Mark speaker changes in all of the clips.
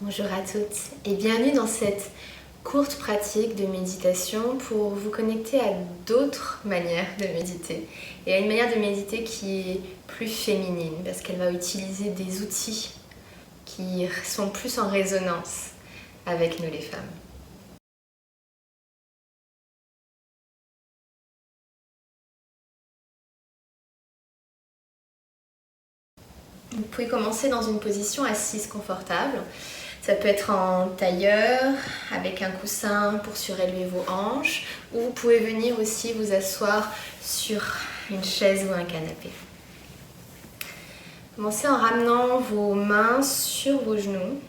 Speaker 1: Bonjour à toutes et bienvenue dans cette courte pratique de méditation pour vous connecter à d'autres manières de méditer et à une manière de méditer qui est plus féminine parce qu'elle va utiliser des outils qui sont plus en résonance avec nous les femmes. Vous pouvez commencer dans une position assise confortable. Ça peut être en tailleur, avec un coussin pour surélever vos hanches, ou vous pouvez venir aussi vous asseoir sur une chaise ou un canapé. Commencez en ramenant vos mains sur vos genoux.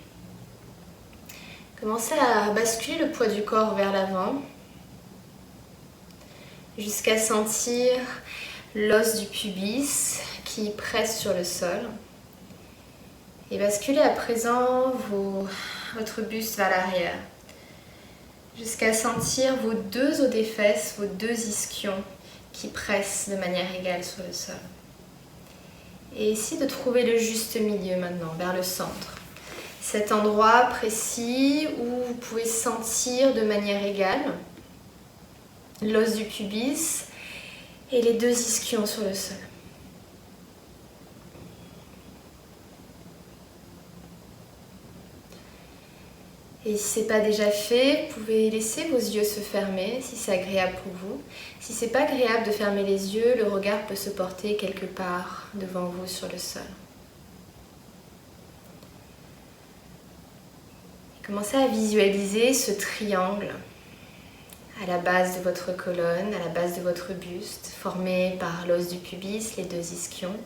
Speaker 1: Commencez à basculer le poids du corps vers l'avant, jusqu'à sentir l'os du pubis qui presse sur le sol. Et basculez à présent votre buste vers l'arrière, jusqu'à sentir vos deux os des fesses, vos deux ischions qui pressent de manière égale sur le sol. Et essayez de trouver le juste milieu maintenant, vers le centre. Cet endroit précis où vous pouvez sentir de manière égale l'os du pubis et les deux ischions sur le sol. Et si ce n'est pas déjà fait, vous pouvez laisser vos yeux se fermer si c'est agréable pour vous. Si ce n'est pas agréable de fermer les yeux, le regard peut se porter quelque part devant vous sur le sol. Commencez à visualiser ce triangle à la base de votre colonne, à la base de votre buste, formé par l'os du pubis, les deux ischions.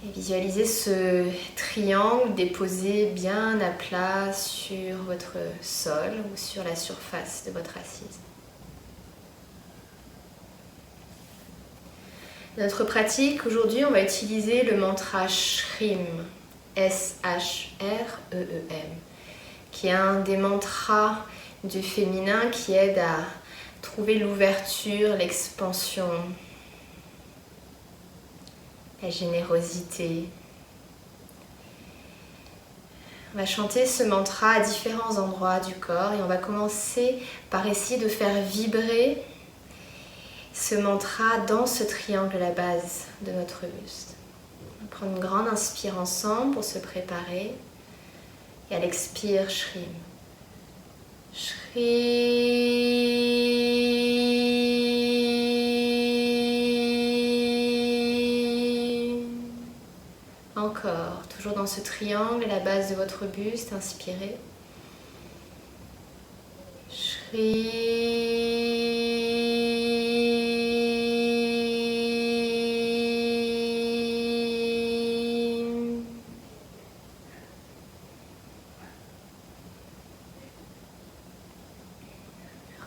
Speaker 1: Et visualisez ce triangle déposé bien à plat sur votre sol ou sur la surface de votre assise. Dans notre pratique, aujourd'hui, on va utiliser le mantra Shreem, S-H-R-E-E-M, qui est un des mantras du féminin qui aide à trouver l'ouverture, l'expansion, la générosité. On va chanter ce mantra à différents endroits du corps et on va commencer par essayer de faire vibrer ce mantra dans ce triangle à la base de notre buste. On va prendre une grande inspire ensemble pour se préparer et à l'expire, Shreem. Encore, toujours dans ce triangle à la base de votre buste, inspirez.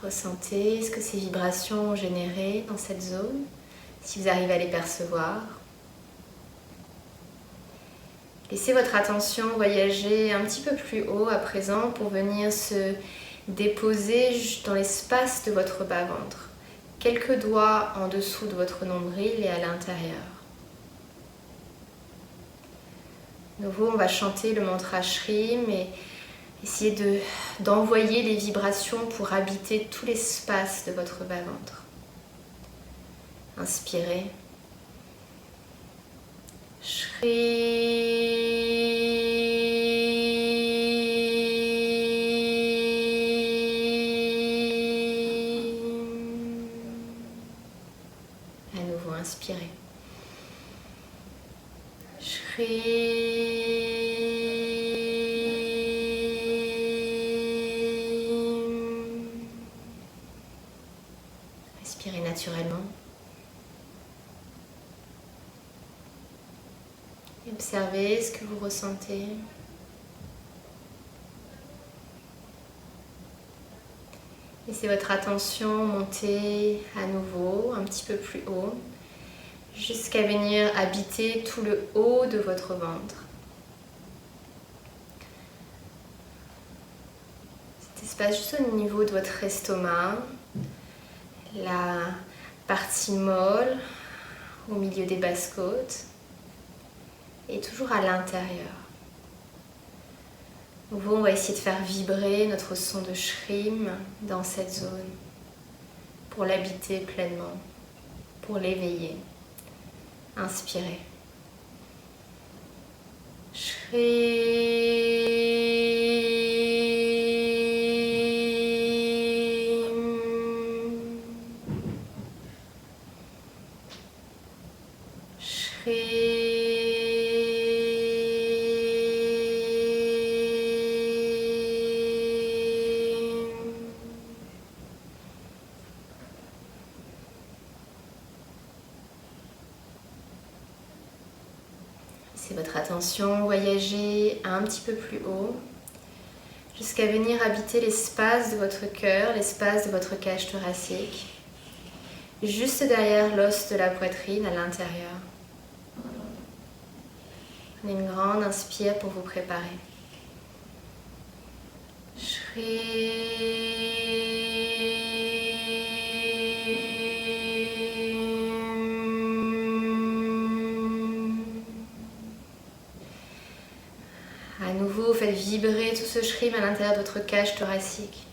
Speaker 1: Ressentez ce que ces vibrations ont généré dans cette zone, si vous arrivez à les percevoir. Laissez votre attention voyager un petit peu plus haut à présent pour venir se déposer dans l'espace de votre bas-ventre. Quelques doigts en dessous de votre nombril et à l'intérieur. De nouveau, on va chanter le mantra Shreem et essayer d'envoyer les vibrations pour habiter tout l'espace de votre bas-ventre. Inspirez. Shreem. À nouveau, inspirez. Respirez naturellement. Et observez ce que vous ressentez. Laissez votre attention monter à nouveau, un petit peu plus haut, jusqu'à venir habiter tout le haut de votre ventre. Cet espace juste au niveau de votre estomac, la partie molle au milieu des basses côtes et toujours à l'intérieur. nouveau, on va essayer de faire vibrer notre son de Shrim dans cette zone pour l'habiter pleinement, pour l'éveiller. Inspirez. Laissez votre attention voyager un petit peu plus haut jusqu'à venir habiter l'espace de votre cœur, l'espace de votre cage thoracique, juste derrière l'os de la poitrine à l'intérieur. Prenez une grande inspire pour vous préparer. À nouveau, faites vibrer tout ce shrim à l'intérieur de votre cage thoracique.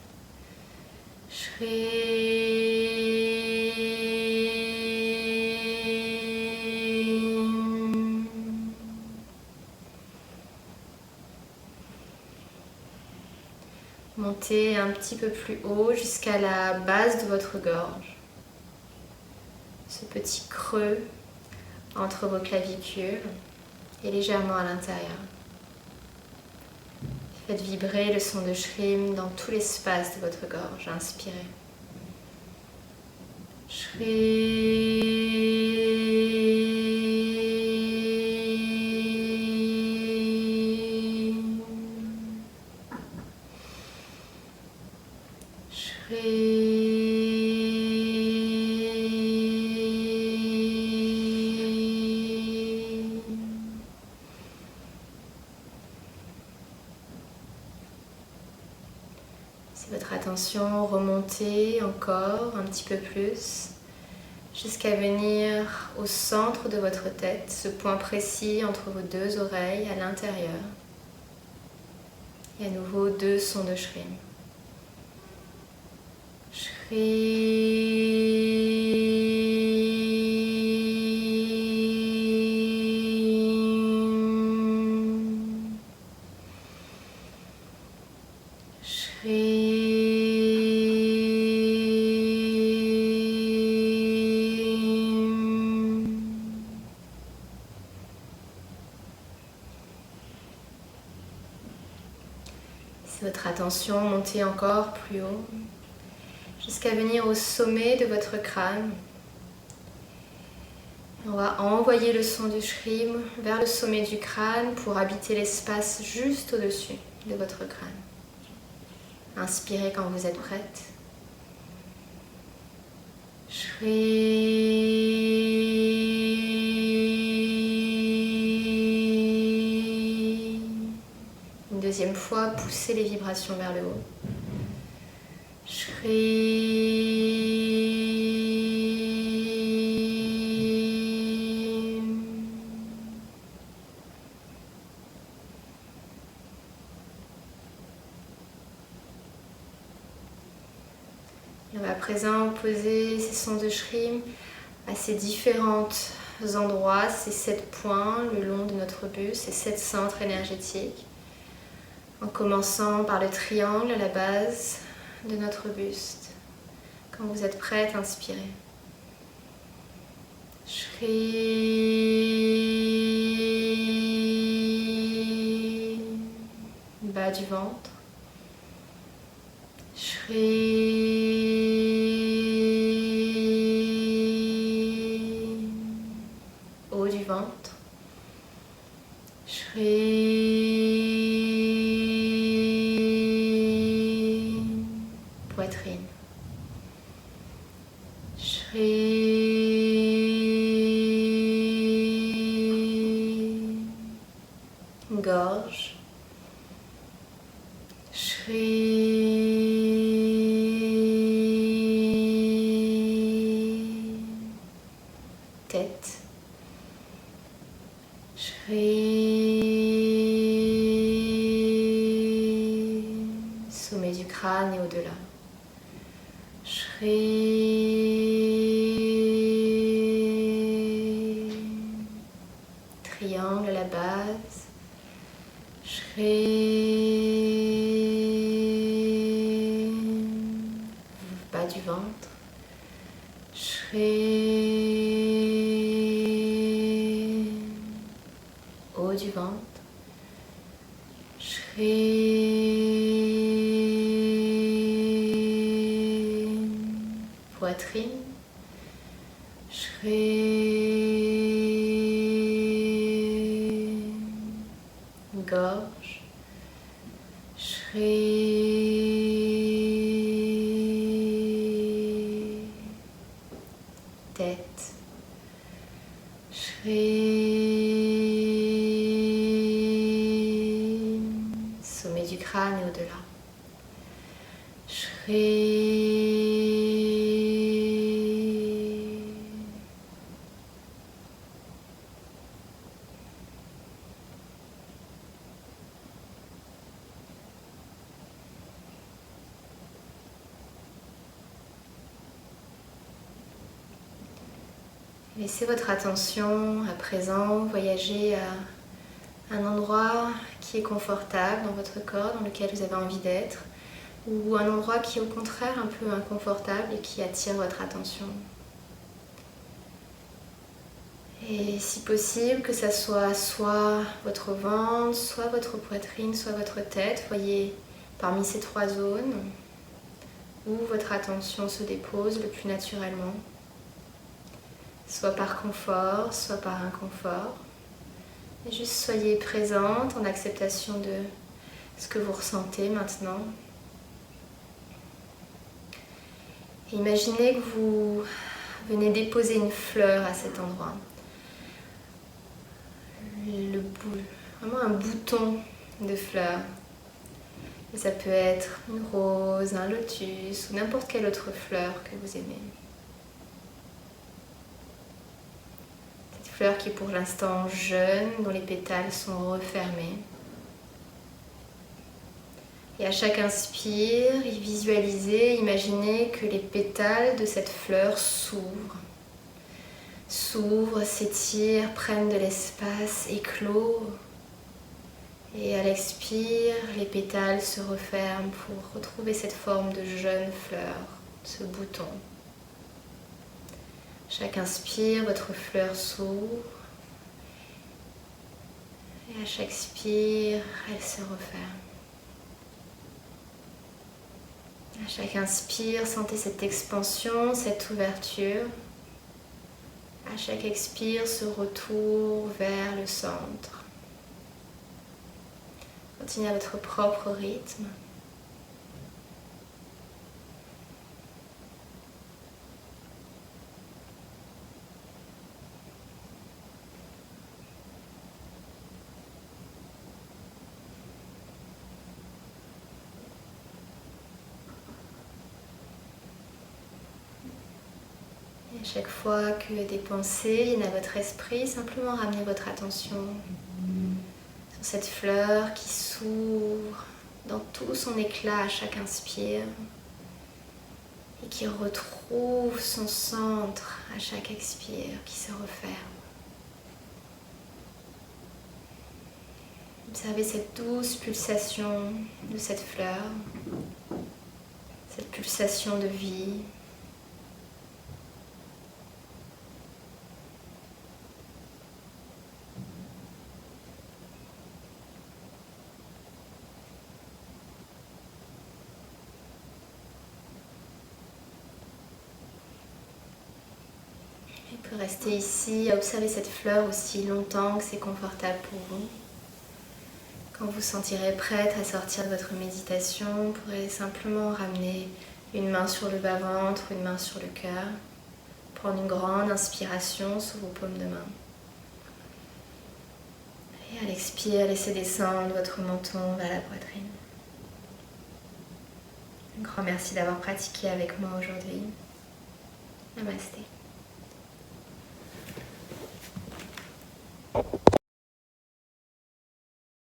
Speaker 1: Montez un petit peu plus haut jusqu'à la base de votre gorge. Ce petit creux entre vos clavicules et légèrement à l'intérieur. Faites vibrer le son de Shrim dans tout l'espace de votre gorge. Inspirez. Shrim. Laissez votre attention remonter encore un petit peu plus jusqu'à venir au centre de votre tête, ce point précis entre vos deux oreilles à l'intérieur. Et à nouveau deux sons de Shrim. Shrim. Shrim. Laissez votre attention monter encore plus haut jusqu'à venir au sommet de votre crâne. On va envoyer le son du Shrim vers le sommet du crâne pour habiter l'espace juste au-dessus de votre crâne. Inspirez quand vous êtes prête. Shrim. Une deuxième fois, poussez les vibrations vers le haut. Shrim. Et on va à présent poser ces sons de Shrim à ces différents endroits, ces 7 points le long de notre buste, ces 7 centres énergétiques. En commençant par le triangle à la base de notre buste. Quand vous êtes prête, inspirez. Shrim. Bas du ventre. Shrim. Haut du ventre. Shrim. Poitrine. Shrim. Gorge. Shrim. Tête. Shrim. crâne et au-delà. Shri. Triangle à la base. Shri. Bas du ventre. Shri. Haut du ventre. Shri. Poitrine. Shri. Gorge. Shri. Tête. Shri. Sommet du crâne et au-delà. Shri. Laissez votre attention à présent voyager à un endroit qui est confortable dans votre corps, dans lequel vous avez envie d'être, ou un endroit qui est au contraire un peu inconfortable et qui attire votre attention. Et si possible, que ça soit votre ventre, soit votre poitrine, soit votre tête, voyez parmi ces trois zones où votre attention se dépose le plus naturellement. Soit par confort, soit par inconfort. Et juste soyez présente en acceptation de ce que vous ressentez maintenant. Et imaginez que vous venez déposer une fleur à cet endroit. Vraiment un bouton de fleur. Et ça peut être une rose, un lotus ou n'importe quelle autre fleur que vous aimez. Fleur qui est pour l'instant jeune, dont les pétales sont refermés. Et à chaque inspire, visualisez, imaginez que les pétales de cette fleur s'ouvrent. S'ouvrent, s'étirent, prennent de l'espace, éclosent. Et à l'expire, les pétales se referment pour retrouver cette forme de jeune fleur, ce bouton. Chaque inspire, votre fleur s'ouvre et à chaque expire, elle se referme. À chaque inspire, sentez cette expansion, cette ouverture. À chaque expire, ce retour vers le centre. Continuez à votre propre rythme. Et à chaque fois que des pensées viennent à votre esprit, simplement ramenez votre attention sur cette fleur qui s'ouvre dans tout son éclat à chaque inspire et qui retrouve son centre à chaque expire, qui se referme. Observez cette douce pulsation de cette fleur, cette pulsation de vie. Vous pouvez rester ici à observer cette fleur aussi longtemps que c'est confortable pour vous. Quand vous sentirez prête à sortir de votre méditation, vous pourrez simplement ramener une main sur le bas-ventre, une main sur le cœur. Prendre une grande inspiration sous vos paumes de main. Et à l'expire, laissez descendre votre menton vers la poitrine. Un grand merci d'avoir pratiqué avec moi aujourd'hui. Namasté.